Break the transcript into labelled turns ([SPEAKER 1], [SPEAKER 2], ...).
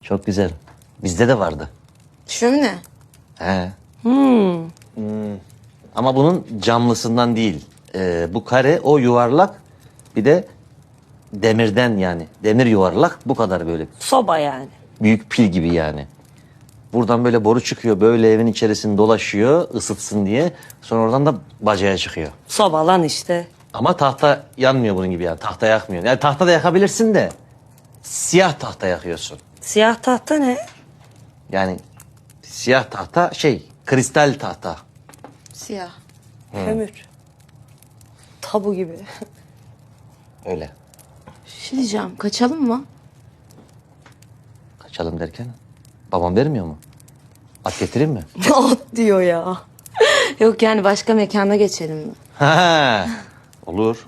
[SPEAKER 1] Çok güzel. Bizde de vardı.
[SPEAKER 2] Şömine.
[SPEAKER 1] He. Ama bunun camlısından değil. Bu kare, o yuvarlak. Bir de demirden yani. Demir yuvarlak, bu kadar böyle.
[SPEAKER 3] Soba yani.
[SPEAKER 1] Büyük pil gibi yani. Buradan böyle boru çıkıyor. Böyle evin içerisinde dolaşıyor ısıtsın diye. Sonra oradan da bacaya çıkıyor.
[SPEAKER 3] Soba lan işte.
[SPEAKER 1] Ama tahta yanmıyor bunun gibi yani. Tahta yakmıyor. Yani tahta da yakabilirsin de siyah tahta yakıyorsun.
[SPEAKER 3] Siyah tahta ne?
[SPEAKER 1] Yani siyah tahta kristal tahta.
[SPEAKER 2] Siyah.
[SPEAKER 3] Kömür. Tabu gibi.
[SPEAKER 1] Öyle.
[SPEAKER 2] Bir şey diyeceğim. Kaçalım mı?
[SPEAKER 1] Kaçalım derken babam vermiyor mu? At getireyim mi?
[SPEAKER 2] At diyor ya. Yok yani başka mekana geçelim mi?
[SPEAKER 1] Ha, olur.